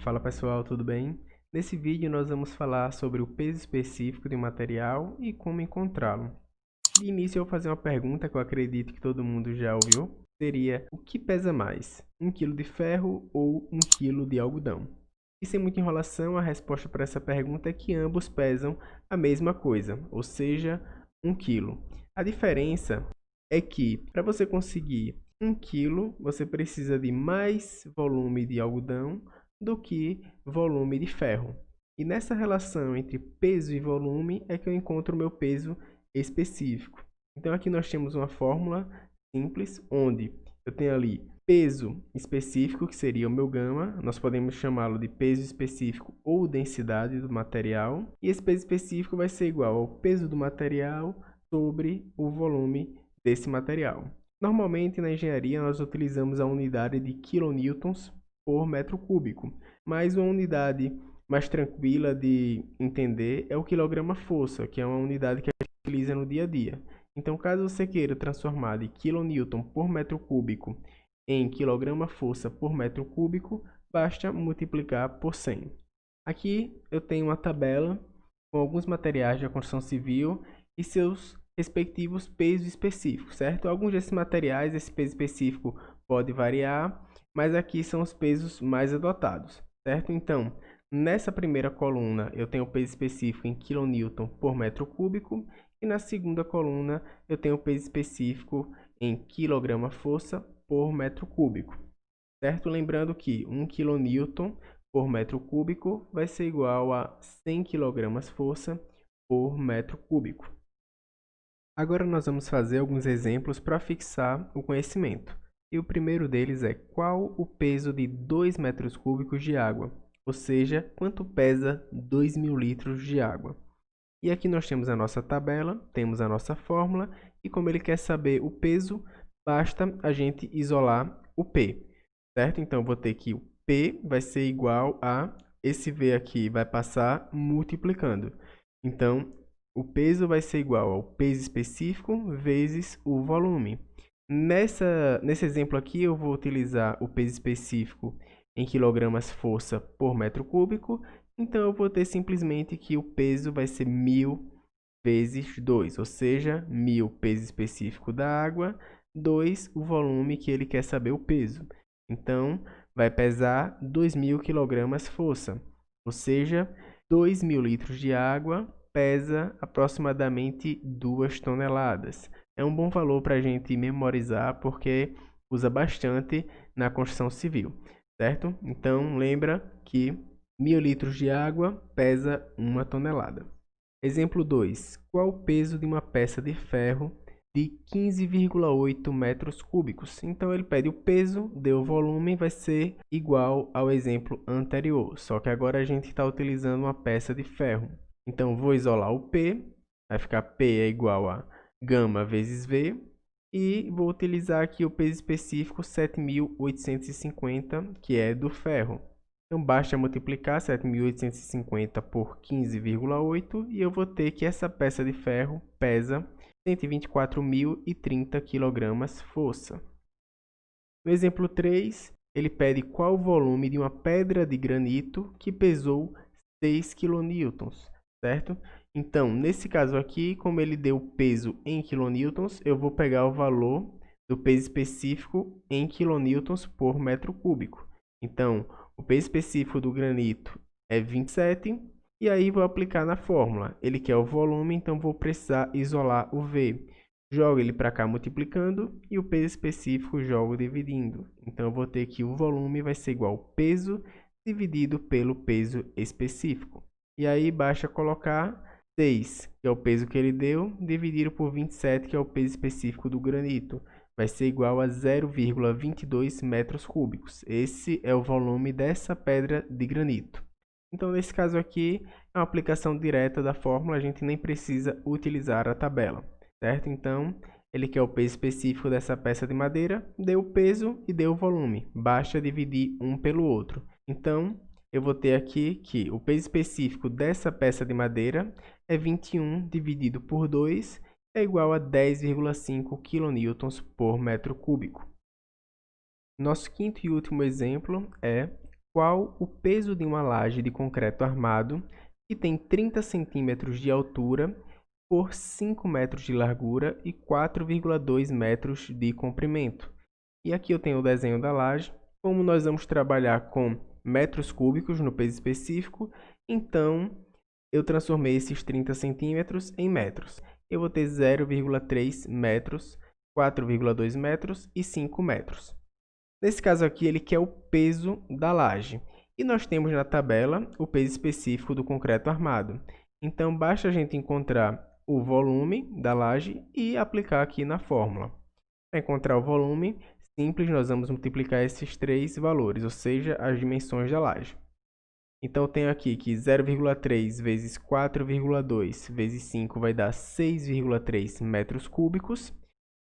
Fala pessoal, tudo bem? Nesse vídeo nós vamos falar sobre o peso específico de um material e como encontrá-lo. De início eu vou fazer uma pergunta que eu acredito que todo mundo já ouviu. Seria, o que pesa mais? 1 kg de ferro ou 1 kg de algodão? E sem muita enrolação, a resposta para essa pergunta é que ambos pesam a mesma coisa, ou seja, 1 kg. A diferença é que para você conseguir 1 kg, você precisa de mais volume de algodão do que volume de ferro. E nessa relação entre peso e volume é que eu encontro o meu peso específico. Então aqui nós temos uma fórmula simples, onde eu tenho ali peso específico, que seria o meu gama, nós podemos chamá-lo de peso específico ou densidade do material, e esse peso específico vai ser igual ao peso do material sobre o volume desse material. Normalmente na engenharia nós utilizamos a unidade de quilonewtons por metro cúbico, mas uma unidade mais tranquila de entender é o quilograma-força, que é uma unidade que a gente utiliza no dia a dia. Então, caso você queira transformar de quilonewton por metro cúbico em quilograma-força por metro cúbico, basta multiplicar por 100. Aqui eu tenho uma tabela com alguns materiais da construção civil e seus respectivos pesos específicos, certo? Alguns desses materiais, esse peso específico pode variar, mas aqui são os pesos mais adotados, certo? Então, nessa primeira coluna eu tenho o peso específico em kN por metro cúbico e na segunda coluna eu tenho o peso específico em quilograma-força por metro cúbico, certo? Lembrando que 1 kN por metro cúbico vai ser igual a 100 kg-força por metro cúbico. Agora nós vamos fazer alguns exemplos para fixar o conhecimento. E o primeiro deles é qual o peso de 2 metros cúbicos de água, ou seja, quanto pesa 2.000 litros de água. E aqui nós temos a nossa tabela, temos a nossa fórmula, e como ele quer saber o peso, basta a gente isolar o P, certo? Então eu vou ter que o P vai ser igual a, esse V aqui vai passar multiplicando. Então, o peso vai ser igual ao peso específico vezes o volume. Nesse exemplo aqui, eu vou utilizar o peso específico em quilogramas-força por metro cúbico. Então, eu vou ter simplesmente que o peso vai ser 1.000 vezes 2, ou seja, 1.000 peso específico da água, 2 o volume que ele quer saber o peso. Então, vai pesar 2.000 kg-força, ou seja, 2.000 litros de água pesa aproximadamente 2 toneladas. É um bom valor para a gente memorizar, porque usa bastante na construção civil, certo? Então, lembra que 1.000 litros de água pesa 1 tonelada. Exemplo 2. Qual o peso de uma peça de ferro de 15,8 metros cúbicos? Então, ele pede o peso, deu o volume, vai ser igual ao exemplo anterior. Só que agora a gente está utilizando uma peça de ferro. Então, vou isolar o P, vai ficar P é igual a gama vezes V. E vou utilizar aqui o peso específico 7.850, que é do ferro. Então, basta multiplicar 7.850 por 15,8 e eu vou ter que essa peça de ferro pesa 124.030 kg-força. No exemplo 3, ele pede qual o volume de uma pedra de granito que pesou 6 kN, certo? Então, nesse caso aqui, como ele deu o peso em kN, eu vou pegar o valor do peso específico em kN por metro cúbico. Então, o peso específico do granito é 27, e aí vou aplicar na fórmula. Ele quer o volume, então vou precisar isolar o V. Jogo ele para cá multiplicando e o peso específico jogo dividindo. Então, eu vou ter que o volume vai ser igual ao peso dividido pelo peso específico. E aí basta colocar 6, que é o peso que ele deu, dividido por 27, que é o peso específico do granito. Vai ser igual a 0,22 metros cúbicos. Esse é o volume dessa pedra de granito. Então, nesse caso aqui, é uma aplicação direta da fórmula, a gente nem precisa utilizar a tabela, certo? Então, ele quer o peso específico dessa peça de madeira, deu o peso e deu o volume. Basta dividir um pelo outro. Então, eu vou ter aqui que o peso específico dessa peça de madeira é 21 dividido por 2, é igual a 10,5 kN por metro cúbico. Nosso quinto e último exemplo é qual o peso de uma laje de concreto armado que tem 30 centímetros de altura por 5 metros de largura e 4,2 metros de comprimento. E aqui eu tenho o desenho da laje. Como nós vamos trabalhar com metros cúbicos no peso específico, então eu transformei esses 30 centímetros em metros. Eu vou ter 0,3 metros, 4,2 metros e 5 metros. Nesse caso aqui, ele quer o peso da laje. E nós temos na tabela o peso específico do concreto armado. Então, basta a gente encontrar o volume da laje e aplicar aqui na fórmula. Para encontrar o volume, simples, nós vamos multiplicar esses três valores, ou seja, as dimensões da laje. Então, eu tenho aqui que 0,3 vezes 4,2 vezes 5 vai dar 6,3 metros cúbicos.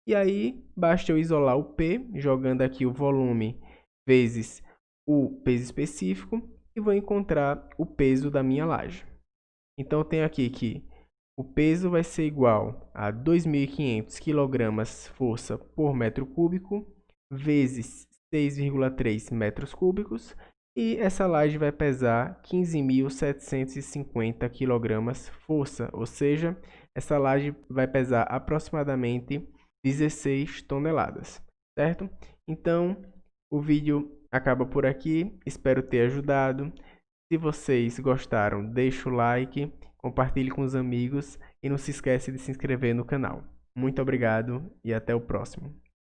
E aí, basta eu isolar o P, jogando aqui o volume vezes o peso específico, e vou encontrar o peso da minha laje. Então, eu tenho aqui que o peso vai ser igual a 2.500 kg força por metro cúbico, vezes 6,3 metros cúbicos, e essa laje vai pesar 15.750 kg força, ou seja, essa laje vai pesar aproximadamente 16 toneladas, certo? Então, o vídeo acaba por aqui, espero ter ajudado. Se vocês gostaram, deixa o like, compartilhe com os amigos e não se esqueça de se inscrever no canal. Muito obrigado e até o próximo.